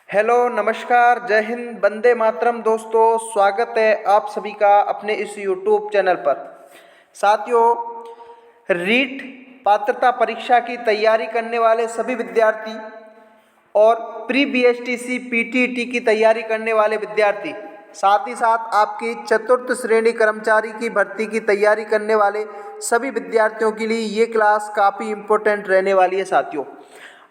Hello, नमस्कार, जय हिंद, वंदे मातरम। दोस्तों, स्वागत है आप सभी का अपने इस यूट्यूब चैनल पर। साथियों, रीट पात्रता परीक्षा की तैयारी करने वाले सभी विद्यार्थी और प्री बीएसटीसी पीटीईटी की तैयारी करने वाले विद्यार्थी, साथ ही साथ आपकी चतुर्थ श्रेणी कर्मचारी की भर्ती की तैयारी करने वाले सभी विद्यार्थियों के लिए ये क्लास काफ़ी इम्पोर्टेंट रहने वाली है। साथियों,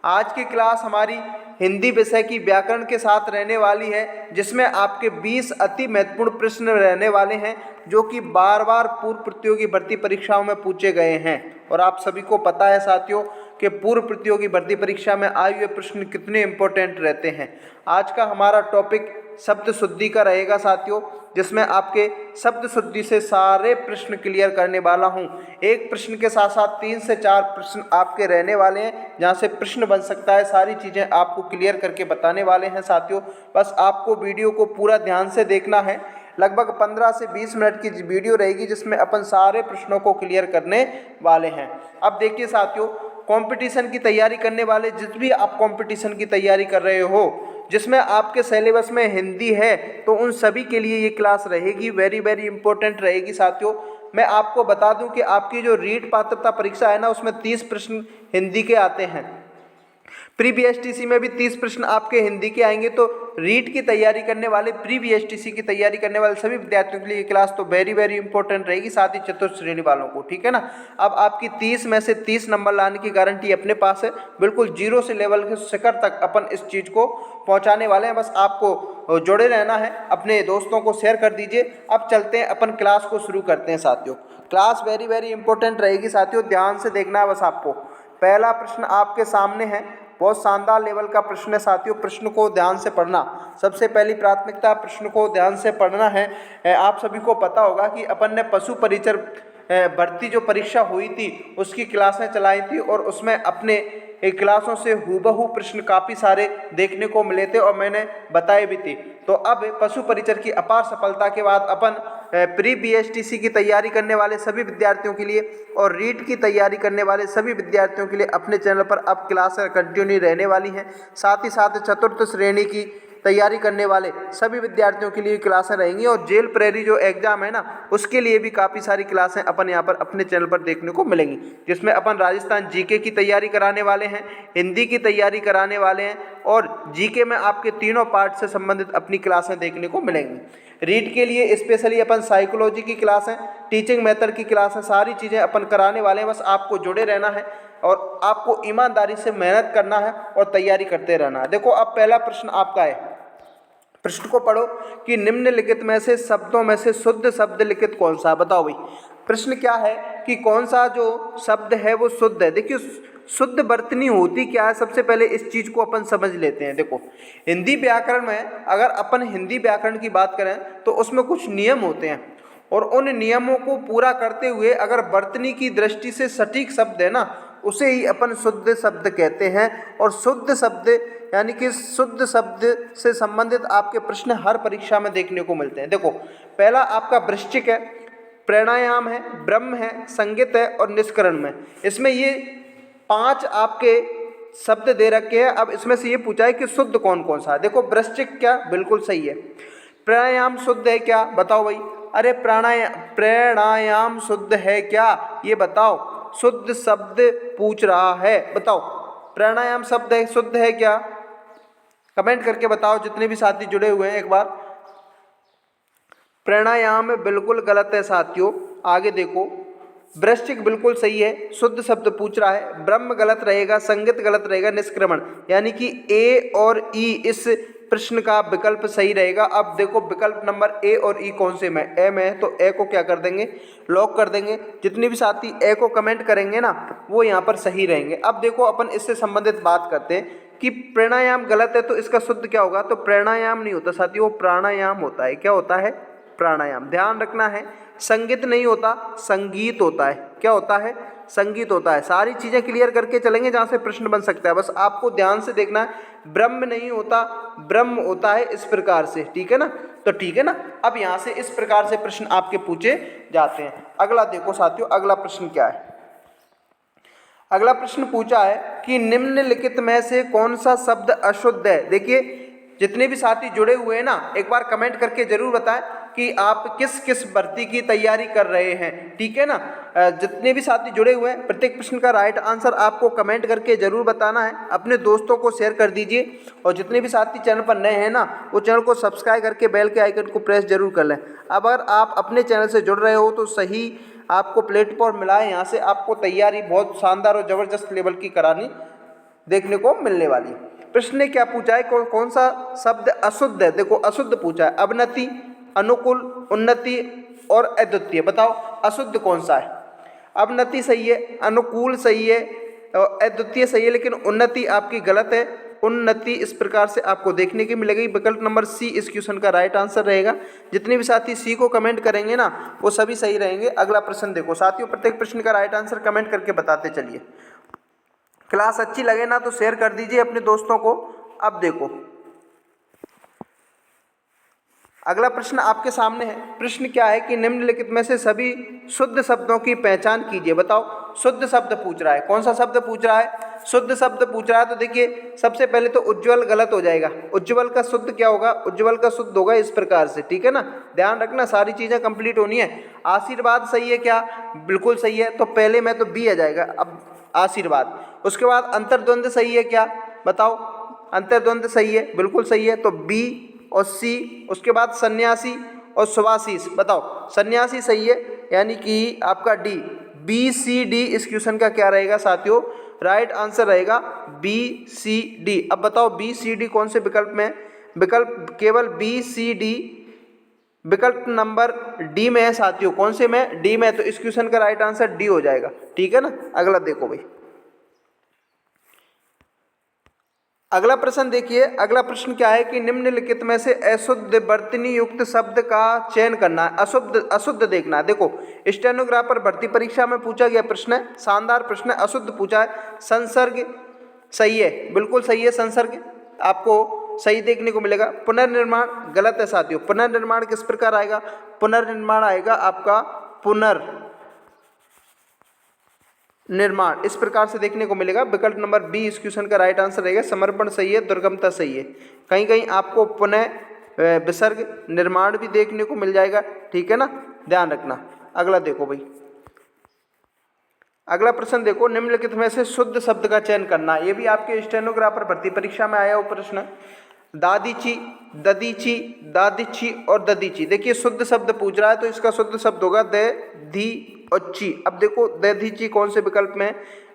आज की क्लास हमारी हिंदी विषय की व्याकरण के साथ रहने वाली है, जिसमें आपके 20 अति महत्वपूर्ण प्रश्न रहने वाले हैं जो कि बार बार पूर्व प्रतियोगी भर्ती परीक्षाओं में पूछे गए हैं। और आप सभी को पता है साथियों कि पूर्व प्रतियोगी भर्ती परीक्षा में आए हुए प्रश्न कितने इम्पोर्टेंट रहते हैं। आज का हमारा टॉपिक शब्द शुद्धि का रहेगा साथियों, जिसमें आपके शब्द शुद्धि से सारे प्रश्न क्लियर करने वाला हूं। एक प्रश्न के साथ साथ 3 से 4 प्रश्न आपके रहने वाले हैं, जहां से प्रश्न बन सकता है। सारी चीज़ें आपको क्लियर करके बताने वाले हैं साथियों। बस आपको वीडियो को पूरा ध्यान से देखना है। लगभग 15 से 20 मिनट की वीडियो रहेगी, जिसमें अपन सारे प्रश्नों को क्लियर करने वाले हैं। अब देखिए साथियों, कंपटीशन की तैयारी करने वाले, जिस भी आप कंपटीशन की तैयारी कर रहे हो जिसमें आपके सिलेबस में हिंदी है, तो उन सभी के लिए ये क्लास रहेगी, वेरी वेरी इंपॉर्टेंट रहेगी साथियों। मैं आपको बता दूं कि आपकी जो रीट पात्रता परीक्षा है ना, उसमें 30 प्रश्न हिंदी के आते हैं। प्री बीएसटीसी में भी 30 प्रश्न आपके हिंदी के आएंगे। तो रीट की तैयारी करने वाले, प्री बीएसटीसी की तैयारी करने वाले सभी विद्यार्थियों के लिए ये क्लास तो वेरी वेरी इंपॉर्टेंट रहेगी, साथ ही चतुर्थ श्रेणी वालों को, ठीक है ना। अब आपकी 30 में से 30 नंबर लाने की गारंटी अपने पास है। बिल्कुल जीरो से लेवल के शिखर तक अपन इस चीज़ को पहुंचाने वाले हैं। बस आपको जुड़े रहना है, अपने दोस्तों को शेयर कर दीजिए। अब चलते हैं, अपन क्लास को शुरू करते हैं साथियों। क्लास वेरी वेरी इंपॉर्टेंट रहेगी साथियों, ध्यान से देखना है बस आपको। पहला प्रश्न आपके सामने है, बहुत शानदार लेवल का प्रश्न है साथियों। प्रश्न को ध्यान से पढ़ना, सबसे पहली प्राथमिकता प्रश्न को ध्यान से पढ़ना है। आप सभी को पता होगा कि अपन ने पशु परिचर भर्ती जो परीक्षा हुई थी उसकी क्लासें चलाई थी, और उसमें अपने क्लासों से हूबहू प्रश्न काफ़ी सारे देखने को मिले थे और मैंने बताए भी थे। तो अब पशु परिचर की अपार सफलता के बाद अपन प्री बीएसटीसी की तैयारी करने वाले सभी विद्यार्थियों के लिए और रीट की तैयारी करने वाले सभी विद्यार्थियों के लिए अपने चैनल पर अब क्लासें कंटिन्यू रहने वाली हैं। साथ ही साथ चतुर्थ श्रेणी की तैयारी करने वाले सभी विद्यार्थियों के लिए क्लासें रहेंगी, और जेल प्रेरी जो एग्जाम है ना, उसके लिए भी काफ़ी सारी क्लासें अपन यहाँ पर अपने चैनल पर देखने को मिलेंगी, जिसमें अपन राजस्थान जीके की तैयारी कराने वाले हैं, हिंदी की तैयारी कराने वाले हैं, और जीके में आपके तीनों पार्ट से संबंधित अपनी क्लासें देखने को मिलेंगी। रीड के लिए स्पेशली अपन साइकोलॉजी की क्लासें, टीचिंग मेथड की क्लासें, सारी चीज़ें अपन कराने वाले हैं। बस आपको जुड़े रहना है और आपको ईमानदारी से मेहनत करना है और तैयारी करते रहना है। देखो, अब पहला प्रश्न आपका है। प्रश्न को पढ़ो कि निम्नलिखित में से शब्दों में से शुद्ध शब्द लिखित कौन सा है। बताओ भाई, प्रश्न क्या है कि कौन सा जो शब्द है वो शुद्ध है। देखिए, शुद्ध वर्तनी होती क्या है, सबसे पहले इस चीज को अपन समझ लेते हैं। देखो, हिंदी व्याकरण में अगर अपन हिंदी व्याकरण की बात करें तो उसमें कुछ नियम होते हैं, और उन नियमों को पूरा करते हुए अगर वर्तनी की दृष्टि से सटीक शब्द है ना, उसे ही अपन शुद्ध शब्द कहते हैं। और शुद्ध शब्द यानी कि शुद्ध शब्द से संबंधित आपके प्रश्न हर परीक्षा में देखने को मिलते हैं। देखो, पहला आपका वृश्चिक है, प्राणायाम है, ब्रह्म है, संगीत है और निष्करण में। इसमें ये 5 आपके शब्द दे रखे हैं। अब इसमें से ये पूछा है कि शुद्ध कौन कौन सा है। देखो, वृश्चिक क्या, बिल्कुल सही है। प्राणायाम शुद्ध है क्या, बताओ भाई। अरे प्राणायाम शुद्ध है क्या, ये बताओ। शुद्ध शब्द पूछ रहा है, बताओ प्राणायाम शब्द है, शुद्ध है क्या? कमेंट करके बताओ, जितने भी साथी जुड़े हुए हैं। एक बार, प्राणायाम बिल्कुल गलत है साथियों। आगे देखो, वृश्चिक बिल्कुल सही है, शुद्ध शब्द पूछ रहा है। ब्रह्म गलत रहेगा, संगीत गलत रहेगा, निष्क्रमण यानी कि ए और ई इस प्रश्न का विकल्प सही रहेगा। अब देखो, विकल्प नंबर ए और ई कौन से में, ए में है तो ए को क्या कर देंगे, लॉक कर देंगे। जितने भी साथी ए को कमेंट करेंगे ना, वो यहाँ पर सही रहेंगे। अब देखो, अपन इससे संबंधित बात करते हैं कि प्राणायाम गलत है तो इसका शुद्ध क्या होगा। तो प्राणायाम नहीं होता साथियों, वो प्राणायाम होता है। क्या होता है? प्राणायाम। ध्यान रखना है, संगीत नहीं होता, संगीत होता है। क्या होता है? संगीत होता है। सारी चीजें क्लियर करके चलेंगे जहां से प्रश्न बन सकता है, बस आपको ध्यान से देखना है। ब्रह्म नहीं होता, ब्रह्म होता है, इस प्रकार से, ठीक है ना। तो ठीक है ना। अब यहां से इस प्रकार से प्रश्न आपके पूछे जाते हैं। अगला देखो साथियों, अगला प्रश्न क्या है। अगला प्रश्न पूछा है कि निम्नलिखित में से कौन सा शब्द अशुद्ध है। देखिए, जितने भी साथी जुड़े हुए हैं ना, एक बार कमेंट करके जरूर बताएं कि आप किस किस भर्ती की तैयारी कर रहे हैं, ठीक है ना। जितने भी साथी जुड़े हुए हैं, प्रत्येक प्रश्न का राइट आंसर आपको कमेंट करके जरूर बताना है। अपने दोस्तों को शेयर कर दीजिए और जितने भी साथी चैनल पर नए हैं ना, वो चैनल को सब्सक्राइब करके बेल के आइकन को प्रेस जरूर कर लें। अगर आप अपने चैनल से जुड़ रहे हो तो सही आपको प्लेटफॉर्म मिला है, यहाँ से आपको तैयारी बहुत शानदार और ज़बरदस्त लेवल की करानी देखने को मिलने वाली है। प्रश्न ने क्या पूछा है, कौन सा शब्द अशुद्ध है। देखो अशुद्ध पूछा है, अवनति, अनुकूल, उन्नति और अद्वितीय। बताओ अशुद्ध कौन सा है। अवनति सही है, अनुकूल सही है, अद्वितीय सही है, लेकिन उन्नति आपकी गलत है। उन्नति इस प्रकार से आपको देखने की मिलेगी। विकल्प नंबर सी इस क्वेश्चन का राइट आंसर रहेगा। जितने भी साथी सी को कमेंट करेंगे ना, वो सभी सही रहेंगे। अगला प्रश्न देखो साथियों, प्रत्येक प्रश्न का राइट आंसर कमेंट करके बताते चलिए। क्लास अच्छी लगे ना तो शेयर कर दीजिए अपने दोस्तों को। अब देखो अगला प्रश्न आपके सामने है। प्रश्न क्या है कि निम्नलिखित में से सभी शुद्ध शब्दों की पहचान कीजिए। बताओ शुद्ध शब्द पूछ रहा है, कौन सा शब्द पूछ रहा है, शुद्ध शब्द पूछ रहा है। तो देखिए सबसे पहले तो उज्ज्वल गलत हो जाएगा। उज्ज्वल का शुद्ध क्या होगा, उज्ज्वल का शुद्ध होगा इस प्रकार से, ठीक है ना। ध्यान रखना, सारी चीजें कंप्लीट होनी है। आशीर्वाद सही है क्या, बिल्कुल सही है, तो पहले में तो बी आ जाएगा। अब आशीर्वाद, उसके बाद अंतर्द्वंद सही है क्या, बताओ। अंतर्द्वंद सही है, बिल्कुल सही है, तो बी और सी। उसके बाद सन्यासी और सुवासीस, बताओ सन्यासी सही है, यानी कि आपका डी, बी सी डी इस क्वेश्चन का क्या रहेगा साथियों, राइट आंसर रहेगा बी सी डी। अब बताओ बी सी डी कौन से विकल्प में, विकल्प केवल बी सी डी विकल्प नंबर डी में है साथियों। कौन से में, डी में, तो इस क्वेश्चन का राइट आंसर डी हो जाएगा, ठीक है ना। अगला देखो भाई, अगला प्रश्न देखिए। अगला प्रश्न क्या है कि निम्नलिखित में से अशुद्ध वर्तनी युक्त शब्द का चयन करना है। अशुद्ध देखना है। देखो स्टेनोग्राफर भर्ती परीक्षा में पूछा गया प्रश्न है, शानदार प्रश्न है, अशुद्ध पूछा है। संसर्ग सही है, बिल्कुल सही है, संसर्ग आपको सही देखने को मिलेगा। पुनर्निर्माण गलत है साथियों। पुनर्निर्माण किस प्रकार आएगा, पुनर्निर्माण आएगा आपका निर्माण इस प्रकार से देखने को मिलेगा। विकल्प नंबर बी इस क्वेश्चन का राइट आंसर रहेगा। समर्पण सही है, दुर्गमता सही है। कहीं कहीं आपको पुनः विसर्ग निर्माण भी देखने को मिल जाएगा, ठीक है ना, ध्यान रखना। अगला देखो भाई, अगला प्रश्न देखो। निम्नलिखित में से शुद्ध शब्द का चयन करना, ये भी आपके स्टेनोग्राफर भर्ती परीक्षा में आया वो प्रश्न। दादीची, ददीची, दादीची और ददीची। देखिए शुद्ध शब्द पूछ रहा है तो इसका शुद्ध शब्द होगा द, धी और ची। अब देखो दधीची कौन से विकल्प में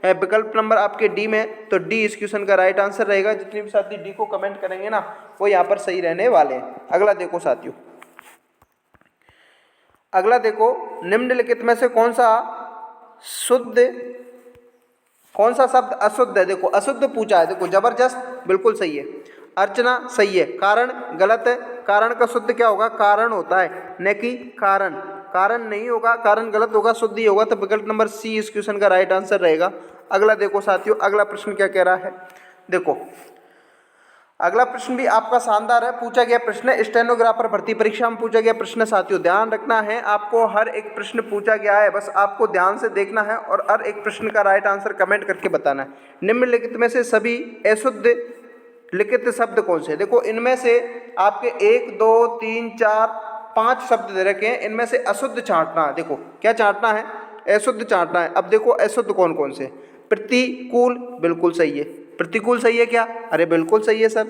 है, विकल्प नंबर आपके डी में, तो डी इस क्वेश्चन का राइट आंसर रहेगा। जितने भी साथी डी को कमेंट करेंगे ना, वो यहाँ पर सही रहने वाले हैं। अगला देखो साथियों, अगला देखो निम्नलिखित में से कौन सा शब्द अशुद्ध है। देखो अशुद्ध पूछा है, देखो जबरदस्त बिल्कुल सही है, अर्चना सही है, कारण गलत है। कारण का शुद्ध क्या होगा, कारण होता है, न कि कारण। कारण नहीं होगा, कारण गलत होगा, शुद्ध ही होगा, तो विकल्प नंबर सी इस क्वेश्चन का राइट आंसर रहेगा। अगला देखो साथियों, अगला प्रश्न क्या कह रहा है। देखो अगला प्रश्न भी आपका शानदार है, पूछा गया प्रश्न, स्टेनोग्राफर भर्ती परीक्षा में पूछा गया प्रश्न साथियों। ध्यान रखना है, आपको हर एक प्रश्न पूछा गया है, बस आपको ध्यान से देखना है और हर एक प्रश्न का राइट आंसर कमेंट करके बताना है। निम्नलिखित में से सभी अशुद्ध लिखित शब्द कौन से। देखो इनमें से आपके 1 2 3 4 5 शब्द दे रखे हैं, इनमें से अशुद्ध छांटना है। देखो क्या छांटना है, अशुद्ध छांटना है। अब देखो अशुद्ध कौन कौन से, प्रतिकूल बिल्कुल सही है, प्रतिकूल सही है क्या, अरे बिल्कुल सही है सर।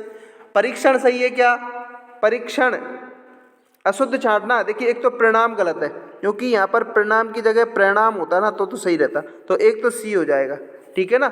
परीक्षण सही है क्या, परीक्षण अशुद्ध छांटना है। देखिए एक तो परिणाम गलत है, क्योंकि यहाँ पर परिणाम की जगह परिणाम होता है ना, तो सही रहता, तो एक तो सी हो जाएगा, ठीक है ना,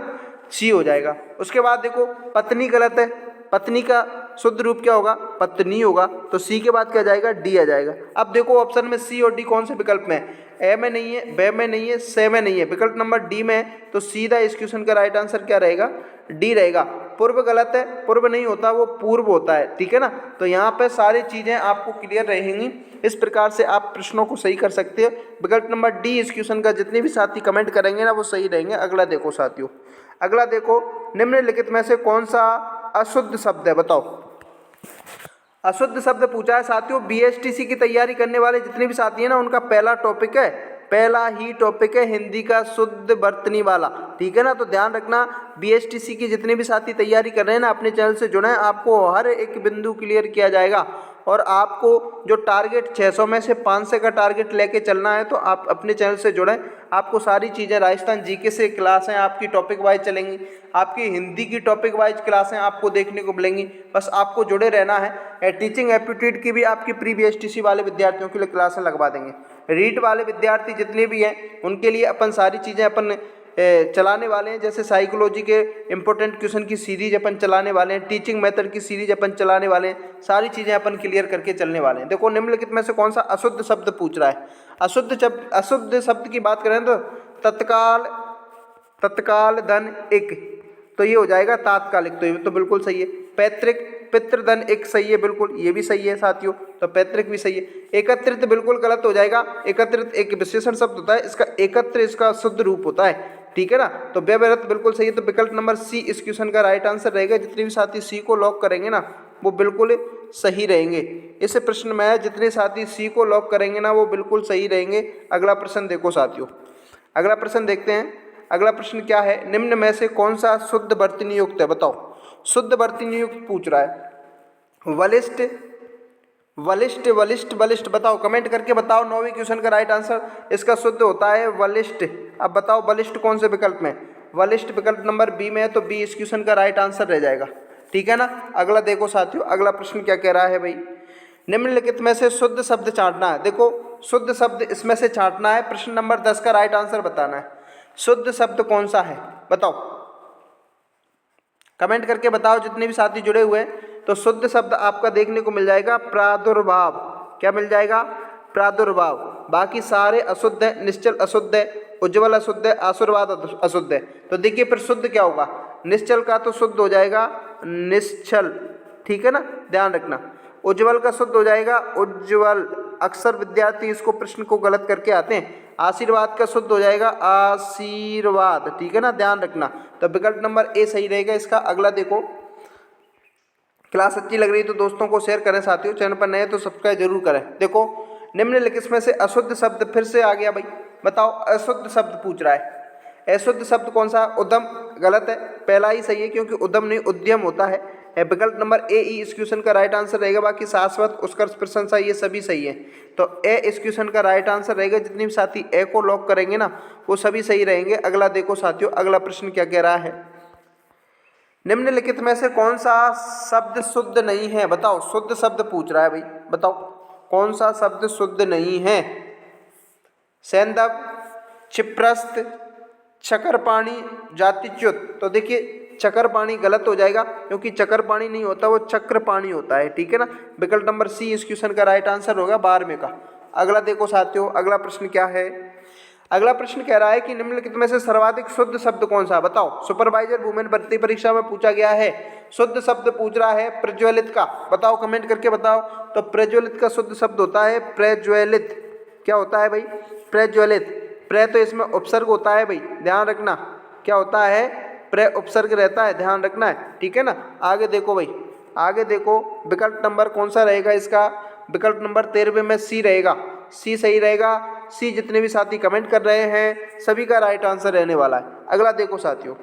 सी हो जाएगा। उसके बाद देखो पत्नी गलत है, पत्नी का शुद्ध रूप क्या होगा, पत्नी होगा, तो सी के बाद क्या जाएगा, डी आ जाएगा। अब देखो ऑप्शन में सी और डी कौन से विकल्प में है, ए में नहीं है, बे में नहीं है, से में नहीं है, विकल्प नंबर डी में है, तो सीधा इस क्वेश्चन का राइट आंसर क्या रहेगा, डी रहेगा। पूर्व गलत है, पूर्व नहीं होता, वो पूर्व होता है, ठीक है ना। तो यहाँ पे सारी चीज़ें आपको क्लियर रहेंगी, इस प्रकार से आप प्रश्नों को सही कर सकते हो। विकल्प नंबर डी इस क्वेश्चन का जितने भी साथी कमेंट करेंगे ना, वो सही रहेंगे। अगला देखो साथियों, अगला देखो निम्नलिखित में से कौन सा अशुद्ध शब्द है, बताओ। अशुद्ध शब्द पूछा है साथियों। बीएसटीसी की तैयारी करने वाले जितने भी साथी हैं ना, उनका पहला टॉपिक है पहला ही टॉपिक है हिंदी का शुद्ध वर्तनी वाला, ठीक है ना। तो ध्यान रखना, बीएसटीसी की जितने भी साथी तैयारी कर रहे हैं ना, अपने चैनल से जुड़े, आपको हर एक बिंदु क्लियर किया जाएगा। और आपको जो टारगेट 600 में से 500 का टारगेट लेके चलना है, तो आप अपने चैनल से जुड़ें। आपको सारी चीज़ें, राजस्थान जीके से क्लासें आपकी टॉपिक वाइज चलेंगी, आपकी हिंदी की टॉपिक वाइज क्लासें आपको देखने को मिलेंगी। बस आपको जुड़े रहना है। टीचिंग एप्टीट्यूड की भी आपकी प्री बीएसटीसी वाले विद्यार्थियों के लिए क्लासें लगवा देंगे। रीट वाले विद्यार्थी जितने भी हैं उनके लिए अपन सारी चीज़ें अपन चलाने वाले हैं। जैसे साइकोलॉजी के इंपॉर्टेंट क्वेश्चन की सीरीज अपन चलाने वाले हैं, टीचिंग मेथड की सीरीज अपन चलाने वाले हैं, सारी चीज़ें अपन क्लियर करके चलने वाले हैं। देखो, निम्नलिखित में से कौन सा अशुद्ध शब्द पूछ रहा है। अशुद्ध शब्द की बात करें तो तत्काल धन एक, तो ये हो जाएगा तात्कालिक, तो ये तो बिल्कुल सही है। पैतृक पितृधन एक सही है, बिल्कुल ये भी सही है साथियों, तो पैतृक भी सही है। एकत्रित बिल्कुल गलत हो जाएगा। एकत्रित एक विशेषण शब्द होता है, इसका एकत्र इसका शुद्ध रूप होता है, ठीक है ना। तो व्यवहारित बिल्कुल सही है। तो विकल्प नंबर सी इस क्वेश्चन का राइट आंसर रहेगा। जितने भी साथी सी को लॉक करेंगे ना, वो बिल्कुल सही रहेंगे। इस प्रश्न में जितने साथी सी को लॉक करेंगे ना, वो बिल्कुल सही रहेंगे। अगला प्रश्न देखो साथियों, अगला प्रश्न देखते हैं। अगला प्रश्न क्या है, निम्न में से कौन सा शुद्ध वर्तनी युक्त है, बताओ। शुद्ध वर्तनी युक्त पूछ रहा है। वलिष्ठ वलिष्ठ वलिष्ठ वलिष्ठ, बताओ, कमेंट करके बताओ। 9वीं क्वेश्चन का राइट आंसर इसका शुद्ध होता है वलिष्ठ। अब बताओ वलिष्ठ कौन से विकल्प में, वलिष्ठ विकल्प नंबर बी में है, तो बी इस क्वेश्चन का राइट आंसर रह जाएगा, ठीक है ना। अगला देखो साथियों, अगला प्रश्न क्या कह रहा है भाई, निम्नलिखित में से शुद्ध शब्द छांटना है। देखो, शुद्ध शब्द इसमें से छांटना है। प्रश्न नंबर 10 का राइट आंसर बताना है। शुद्ध शब्द कौन सा है, बताओ, कमेंट करके बताओ जितने भी साथी जुड़े हुए हैं। तो शुद्ध शब्द आपका देखने को मिल जाएगा प्रादुर्भाव। क्या मिल जाएगा, प्रादुर्भाव। बाकी सारे अशुद्ध है, निश्चल अशुद्ध है, उज्ज्वल अशुद्ध है, आशीर्वाद अशुद्ध है। तो देखिए फिर शुद्ध क्या होगा, निश्चल का तो शुद्ध हो जाएगा निश्चल, ठीक है ना, ध्यान रखना। उज्ज्वल का शुद्ध हो जाएगा उज्ज्वल। अक्सर विद्यार्थी इसको प्रश्न को गलत करके आते हैं। आशीर्वाद का शुद्ध हो जाएगा आशीर्वाद, ठीक है ना, ध्यान रखना। तो विकल्प नंबर ए सही रहेगा इसका। अगला देखो, क्लास अच्छी लग रही है तो दोस्तों को शेयर करें साथियों, चैनल पर नए तो सब्सक्राइब जरूर करें। देखो, निम्नलिखित में से अशुद्ध शब्द फिर से आ गया भाई, बताओ अशुद्ध शब्द पूछ रहा है। अशुद्ध शब्द कौन सा, उद्यम, गलत है, पहला ही सही है क्योंकि उद्यम नहीं उद्यम होता है। विकल्प नंबर ए ई इस क्वेश्चन का राइट आंसर रहेगा। बाकी शाश्वत, उत्कर्ष, प्रशंसा, ये सभी सही है। तो ए इस क्वेश्चन का राइट आंसर रहेगा। जितने भी साथी ए को लॉक करेंगे ना, वो सभी सही रहेंगे। अगला देखो साथियों, अगला प्रश्न क्या कह रहा है, निम्नलिखित में से कौन सा शब्द शुद्ध नहीं है, बताओ। शुद्ध शब्द पूछ रहा है भाई, बताओ कौन सा शब्द शुद्ध नहीं है। सैंधव, क्षिप्रस्थ, चकरपाणी, जातिच्युत। तो देखिए चकरपाणी गलत हो जाएगा क्योंकि चकरपाणी नहीं होता, वो चक्रपाणी होता है, ठीक है ना। विकल्प नंबर सी इस क्वेश्चन का राइट आंसर होगा 12वें का। अगला देखो साथियों, अगला प्रश्न क्या है। अगला प्रश्न कह रहा है कि निम्नलिखित में से सर्वाधिक शुद्ध शब्द कौन सा, बताओ। सुपरवाइजर वुमेन भर्ती परीक्षा में पूछा गया है। शुद्ध शब्द पूछ रहा है प्रज्वलित का, बताओ, कमेंट करके बताओ। तो प्रज्वलित का शुद्ध शब्द होता है प्रज्वलित। क्या होता है भाई, प्रज्वलित। प्र तो इसमें उपसर्ग होता है भाई, ध्यान रखना। क्या होता है, प्र उपसर्ग रहता है, ध्यान रखना है, ठीक है ना। आगे देखो भाई, आगे देखो, विकल्प नंबर कौन सा रहेगा इसका, विकल्प नंबर 13 में सी रहेगा। सी सही रहेगा। सी जितने भी साथी कमेंट कर रहे हैं सभी का राइट आंसर रहने वाला है। अगला देखो साथियों,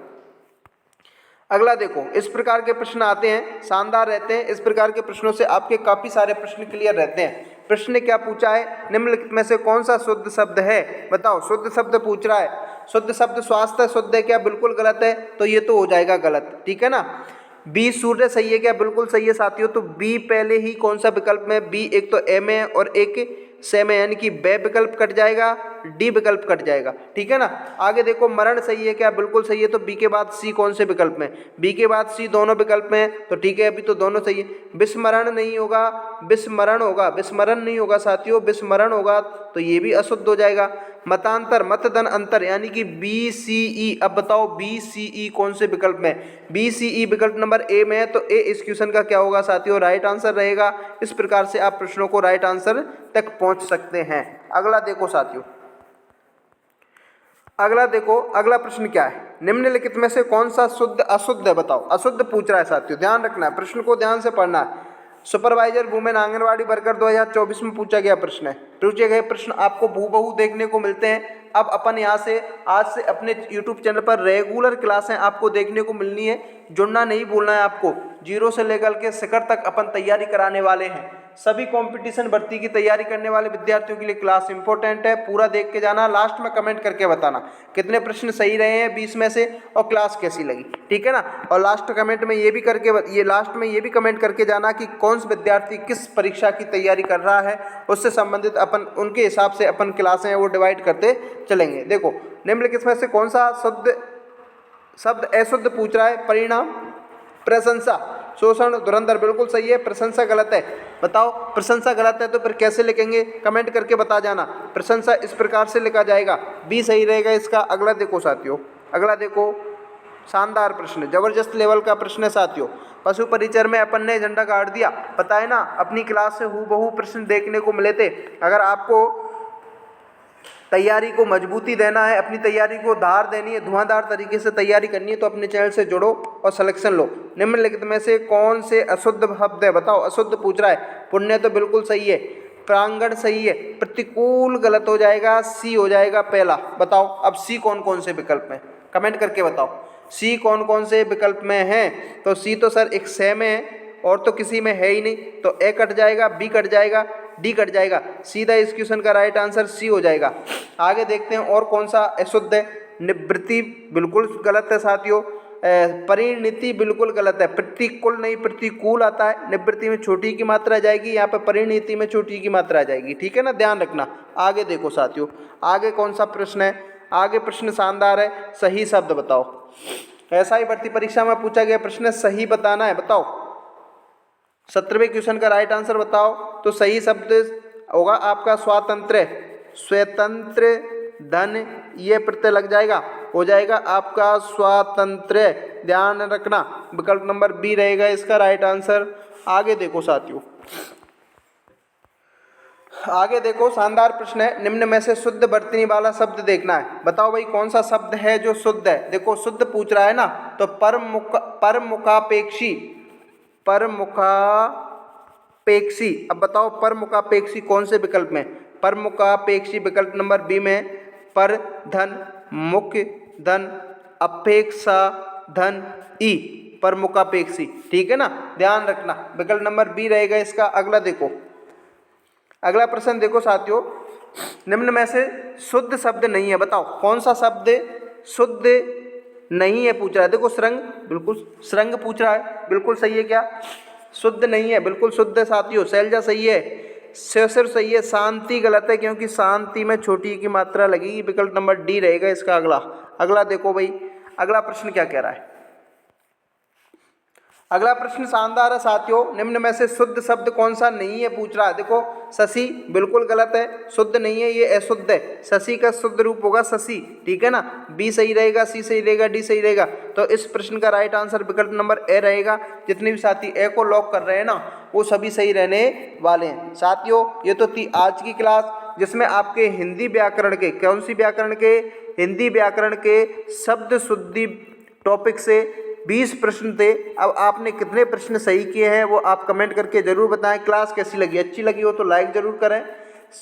अगला देखो, इस प्रकार के प्रश्न आते हैं, शानदार रहते हैं। इस प्रकार के प्रश्नों से आपके काफी सारे प्रश्न क्लियर रहते हैं। प्रश्न ने क्या पूछा है, निम्नलिखित में से कौन सा शुद्ध शब्द है, बताओ। शुद्ध शब्द पूछ रहा है। शुद्ध शब्द स्वास्थ्य शुद्ध है क्या, बिल्कुल गलत है, तो ये तो हो जाएगा गलत, ठीक है ना। बी सूर्य सही है क्या, बिल्कुल सही है साथियों। तो बी पहले ही कौन सा विकल्प में, बी एक तो ए में और एक से में, यानी कि बे विकल्प कट जाएगा, डी विकल्प कट जाएगा, ठीक है ना। आगे देखो, मरण सही है क्या, बिल्कुल सही है। तो बी के बाद सी कौन से विकल्प में, बी के बाद सी दोनों विकल्प में, तो ठीक है, अभी तो दोनों सही है। विस्मरण नहीं होगा, विस्मरण होगा, विस्मरण नहीं होगा साथियों, विस्मरण होगा तो ये भी अशुद्ध हो जाएगा। मतांतर, मतदान अंतर, यानी कि बी सी ई। अब बताओ बी सी ई कौन से विकल्प में, बी सी ई विकल्प नंबर ए में है, तो ए इस क्वेश्चन का क्या होगा साथियों, राइट आंसर रहेगा। इस प्रकार से आप प्रश्नों को राइट आंसर तक पहुंच सकते हैं। अगला देखो साथियों, अगला देखो, अगला प्रश्न क्या है, निम्नलिखित में से कौन सा शुद्ध अशुद्ध है, बताओ। अशुद्ध पूछ रहा है साथियों, ध्यान रखना है, प्रश्न को ध्यान से पढ़ना है। सुपरवाइजर वुमेन आंगनवाड़ी वर्कर 2024 में पूछा गया प्रश्न है। पूछे गए प्रश्न आपको हूबहू देखने को मिलते हैं। अब अपन यहाँ से आज से अपने YouTube चैनल पर रेगुलर क्लासें आपको देखने को मिलनी है। जुड़ना नहीं भूलना है आपको। 0 से लेकर के शिखर तक अपन तैयारी कराने वाले हैं। सभी कंपटीशन भर्ती की तैयारी करने वाले विद्यार्थियों के लिए क्लास इंपॉर्टेंट है। पूरा देख के जाना, लास्ट में कमेंट करके बताना कितने प्रश्न सही रहे हैं 20 में से और क्लास कैसी लगी, ठीक है ना। और लास्ट में ये भी कमेंट करके जाना कि कौन सा विद्यार्थी किस परीक्षा की तैयारी कर रहा है, उससे संबंधित अपन उनके हिसाब से अपन क्लासें हैं वो डिवाइड करते चलेंगे। देखो निम्नलिखित में से कौन सा शब्द अशुद्ध पूछ रहा है। परिणाम, प्रशंसा, शोषण, धुरंधर बिल्कुल सही है। प्रशंसा गलत है। बताओ प्रशंसा गलत है तो फिर कैसे लिखेंगे, कमेंट करके बता जाना। प्रशंसा इस प्रकार से लिखा जाएगा, बी सही रहेगा इसका। अगला देखो साथियों, अगला देखो, शानदार प्रश्न, जबरदस्त लेवल का प्रश्न है साथियों। पशु परिचर में अपन ने झंडा गाड़ दिया, पता है ना, अपनी क्लास से हूबहू प्रश्न देखने को मिले थे। अगर आपको तैयारी को मजबूती देना है, अपनी तैयारी को धार देनी है, धुआंधार तरीके से तैयारी करनी है तो अपने चैनल से जुड़ो और सिलेक्शन लो। निम्नलिखित में से कौन से अशुद्ध शब्द है, बताओ। अशुद्ध पूछ रहा है। पुण्य तो बिल्कुल सही है, प्रांगण सही है, प्रतिकूल गलत हो जाएगा, सी हो जाएगा पहला। बताओ अब सी कौन कौन से विकल्प में, कमेंट करके बताओ सी कौन कौन से विकल्प में है। तो सी तो सर एक से में है और तो किसी में है ही नहीं, तो ए कट जाएगा, बी कट जाएगा, डी कट जाएगा। सीधा इस क्वेश्चन का राइट आंसर सी हो जाएगा। आगे देखते हैं और कौन सा अशुद्ध है। निवृत्ति बिल्कुल गलत है साथियों। परिणति बिल्कुल गलत है। प्रतिकूल नहीं, प्रतिकूल आता है। निवृत्ति में छोटी की मात्रा आ जाएगी, यहाँ पर परिणति में छोटी की मात्रा आ जाएगी, ठीक है ना, ध्यान रखना। आगे देखो साथियों, आगे कौन सा प्रश्न है। आगे प्रश्न शानदार है, सही शब्द बताओ। SI भर्ती परीक्षा में पूछा गया प्रश्न है, सही बताना है। बताओ 17वें क्वेश्चन का राइट आंसर बताओ। तो सही शब्द होगा आपका स्वातंत्र्य, स्वतंत्र, धन, ये प्रत्यय लग जाएगा, हो जाएगा आपका स्वातंत्र्य, ध्यान रखना। विकल्प नंबर बी रहेगा इसका राइट आंसर। आगे देखो साथियों, आगे देखो, शानदार प्रश्न है। निम्न में से शुद्ध बरतने वाला शब्द देखना है। बताओ भाई कौन सा शब्द है जो शुद्ध है। देखो शुद्ध पूछ रहा है ना, तो परमुखापेक्षी, परमुखापेक्षी। अब बताओ परमुखापेक्षी कौन से विकल्प में। परमुखापेक्षी विकल्प नंबर बी में पर, धन, मुख्य, धन, अपेक्षा, धन, ई, परमुखापेक्षी, ठीक है ना, ध्यान रखना। विकल्प नंबर बी रहेगा इसका। अगला देखो, अगला प्रश्न देखो साथियों, निम्न में से शुद्ध शब्द नहीं है। बताओ कौन सा शब्द शुद्ध नहीं है पूछ रहा है। देखो श्रृंग, बिल्कुल श्रृंग पूछ रहा है, बिल्कुल सही है क्या, शुद्ध नहीं है, बिल्कुल शुद्ध है साथियों। शैलजा सही है, सिर सही है। शांति गलत है क्योंकि शांति में छोटी की मात्रा लगेगी, विकल्प नंबर डी रहेगा इसका। अगला देखो भाई, अगला प्रश्न क्या कह रहा है। अगला प्रश्न शानदार है साथियों। निम्न में से शुद्ध शब्द कौन सा नहीं है पूछ रहा है। देखो शशि बिल्कुल गलत है, शुद्ध नहीं है, ये अशुद्ध है। शशि का शुद्ध रूप होगा शशि, ठीक है ना। बी सही रहेगा, सी सही रहेगा, डी सही रहेगा। तो इस प्रश्न का राइट आंसर विकल्प नंबर ए रहेगा। जितने भी साथी ए को लॉक कर रहे हैं ना, वो सभी सही रहने वाले हैं साथियों। ये तो थी आज की क्लास, जिसमें आपके हिंदी व्याकरण के, कौन सी व्याकरण के, हिंदी व्याकरण के शब्द शुद्धि टॉपिक से 20 प्रश्न थे। अब आपने कितने प्रश्न सही किए हैं वो आप कमेंट करके ज़रूर बताएं। क्लास कैसी लगी, अच्छी लगी हो तो लाइक ज़रूर करें,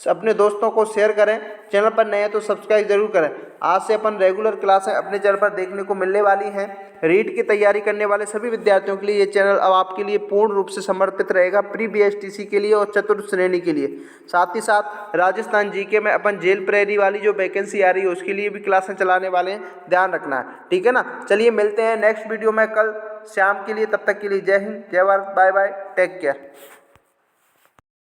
अपने दोस्तों को शेयर करें, चैनल पर नए हैं तो सब्सक्राइब जरूर करें। आज से अपन रेगुलर क्लासें अपने चैनल पर देखने को मिलने वाली हैं। रीट की तैयारी करने वाले सभी विद्यार्थियों के लिए ये चैनल अब आपके लिए पूर्ण रूप से समर्पित रहेगा, प्री BSTC के लिए और चतुर्थ श्रेणी के लिए। साथ ही साथ राजस्थान GK में अपन जेल प्रेरी वाली जो वैकेंसी आ रही है उसके लिए भी क्लासें चलाने वाले हैं, ध्यान रखना है, ठीक है ना। चलिए मिलते हैं नेक्स्ट वीडियो में कल शाम के लिए, तब तक के लिए जय हिंद, जय Bharat, bye bye, take care.